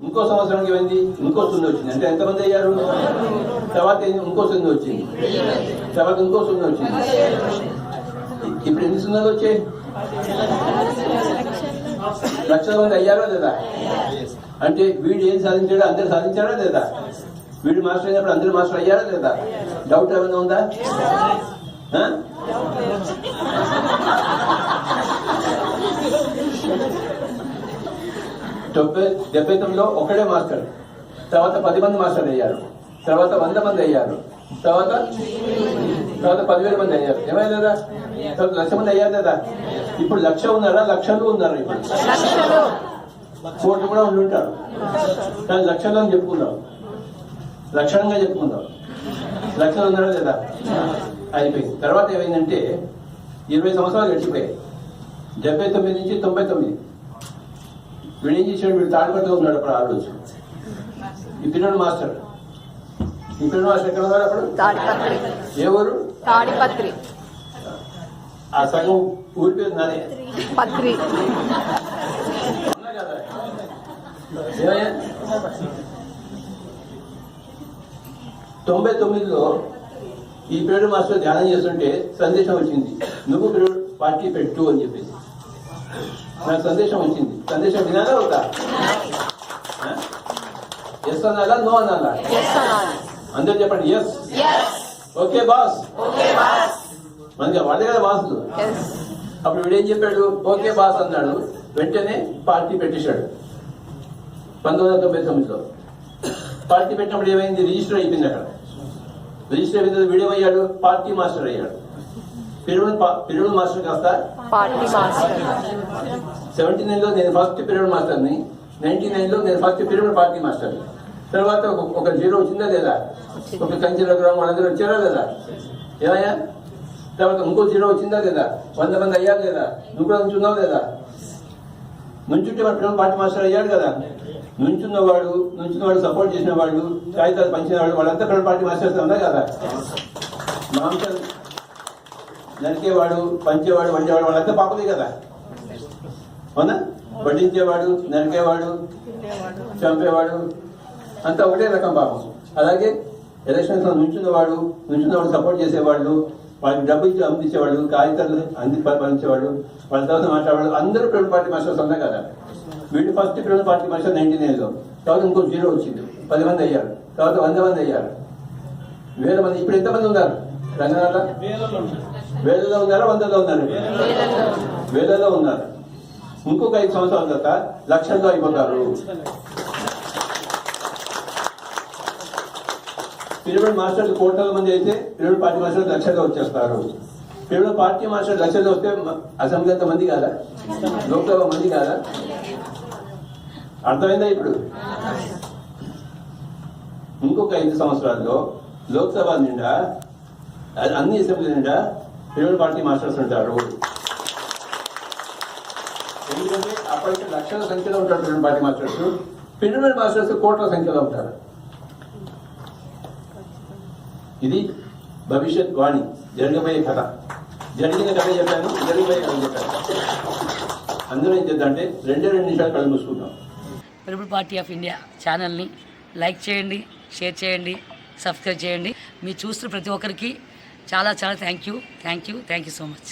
ఇంకో సంవత్సరానికి ఏమైంది, ఇంకో 0 వచ్చింది. అంటే ఎంతమంది అయ్యారు? తర్వాత ఇంకో 0 వచ్చింది, తర్వాత ఇంకో 0 వచ్చింది. ఇప్పుడు ఎన్ని 0 వచ్చాయి? లక్షల మంది అయ్యారా లేదా? అంటే వీడు ఏం సాధించాడో అందరు సాధించారా లేదా? వీడు మాస్టర్ అయినప్పుడు అందరూ మాస్టర్ అయ్యారా లేదా? డౌట్ ఏమైనా ఉందా? 79లో ఒకడే మాస్టర్, తర్వాత 10 మంది మాస్టర్లు అయ్యారు, తర్వాత 100 మంది అయ్యారు, తర్వాత 10,000 మంది అయ్యారు. ఏమైనా లేదా? తర్వాత 1,00,000 మంది అయ్యారు లేదా? ఇప్పుడు 1,00,000 ఉన్నారా? లక్షలు ఉన్నారా? ఇప్పుడు కోట్లు కూడా ఉండి ఉంటారు, కానీ లక్షలు అని చెప్పుకుందాం, లక్షణంగా చెప్పుకుందాం. లక్షలు ఉన్నారా లేదా? అయిపోయింది. తర్వాత ఏమైందంటే 20 సంవత్సరాలు గడిచిపోయాయి. 79 నుంచి 99. వీడు ఏం చేశాడు? వీడు తాడిపత్రిలో ఉన్నాడు అప్పుడు. ఆ రోజు ఈ పిల్లడు మాస్టర్, ఈ పిల్లడు మాస్టర్ ఎక్కడ ఉన్నాడు అప్పుడు? ఏ ఊరు? తాడిపత్రి. ఆ సగం ఊరి పేరు నానే పత్రి. కదా? ఏమయ్యా 99లో ఈ పీరియడ్ మాస్టర్ ధ్యానం చేస్తుంటే సందేశం వచ్చింది, నువ్వు పీరియడ్ పార్టీ పెట్టు అని చెప్పేసి నాకు సందేశం వచ్చింది. సందేశం వినాలా అవుతా? ఎస్ అనాలా, నో అనాలా? అందరూ చెప్పండి ఎస్. Okay boss. మనకి వాడే కదా బాసులు. అప్పుడు వీడేం చెప్పాడు? ఓకే బాస్ అన్నాడు. వెంటనే పార్టీ పెట్టేశాడు. 1999లో పార్టీ పెట్టినప్పుడు ఏమైంది? రిజిస్టర్ అయిపోయింది. అక్కడ రిజిస్టర్ అయిపోయింది. వీడేమయ్యాడు? పార్టీ మాస్టర్ అయ్యాడు. పిరమిడ్ మాస్టర్ కాస్త పార్టీ మాస్టర్. 79లో నేను ఫస్ట్ పిరమిడ్ మాస్టర్ని, 99లో నేను ఫస్ట్ పిరమిడ్ పార్టీ మాస్టర్ని. తర్వాత ఒక 0 వచ్చిందా లేదా? ఒక కంచెలగ్రామం వాళ్ళందరూ వచ్చారా లేదా? ఏమయ్యా? తర్వాత ఇంకో 0 వచ్చిందా లేదా? 100 మంది అయ్యారు లేదా? నువ్వు కూడా నుంచున్నావు లేదా? నుంచుంటే మన పిల్లలు పార్టీ మాస్టర్ అయ్యాడు కదా. నుంచున్నవాడు సపోర్ట్ చేసిన వాళ్ళు, కాగితాలు పంచిన వాళ్ళు, వాళ్ళంతా పిల్లల పార్టీ మాస్టర్స్ ఉన్నా కదా. మాంసం నరికేవాడు, పంచేవాడు, వండేవాడు వాళ్ళంతా పాపలే కదా. అవునా? వడ్డించేవాడు, నరికేవాడు, చంపేవాడు అంతా ఒకటే రకం పాపం. అలాగే ఎలక్షన్స్ లో నుంచున్నవాడు సపోర్ట్ చేసేవాళ్ళు, వాళ్ళకి డబ్బు ఇచ్చి అందించేవాళ్ళు, కాగితాలు పంచేవాడు, వాళ్ళ తర్వాత మాట్లాడేవాళ్ళు అందరూ పిల్లల పార్టీ మాస్టర్స్ ఉన్నా కదా. వీళ్ళు ఫస్ట్ పిల్లల పార్టీ మాస్టర్ 99లో. తర్వాత ఇంకో 0 వచ్చింది, 10 మంది అయ్యారు, తర్వాత 100 మంది అయ్యారు, 1000 మంది. ఇప్పుడు ఎంతమంది ఉన్నారు రంగనాథ? 1000లో ఉన్నారా? 100లో ఉన్నారు? 1000లో ఉన్నారు. ఇంకొక 5 సంవత్సరాల తర్వాత 1,00,000లో అయిపోతారు. పిరమిడ్ మాస్టర్లు కోట్ల మంది అయితే పిరమిడ్ పార్టీ మాస్టర్లు 1,00,000లో వచ్చేస్తారు. పిరమిడ్ పార్టీ మాస్టర్ 1,00,000లో వస్తే అసెంబ్లీ అంత మంది కాదా? లోక్సభ మంది కాదా? అర్థమైందా? ఇప్పుడు ఇంకొక 5 సంవత్సరాల్లో లోక్సభ నిండా, అన్ని అసెంబ్లీ నిండా పిరమిడ్ పార్టీ మాస్టర్స్ ఉంటారు. ఎందుకంటే అప్పటికి లక్షల సంఖ్యలో ఉంటారు pyramid party masters. Pyramid masters కోట్ల సంఖ్యలో ఉంటారు. ఇది భవిష్యత్ వాణి, జరగబోయే కథ. జరిగిన కథ చెప్పాను, జరగబోయే కథ చెప్పాను. అందరూ ఏం చేద్దామంటే 2 నిమిషాలు కళ్ళు మూసుకుంటాం. పిరమిడ్ పార్టీ ఆఫ్ ఇండియా ఛానల్ని లైక్ చేయండి, షేర్ చేయండి, సబ్స్క్రైబ్ చేయండి. మీరు చూస్తున్న ప్రతి ఒక్కరికి చాలా థ్యాంక్ యూ సో మచ్.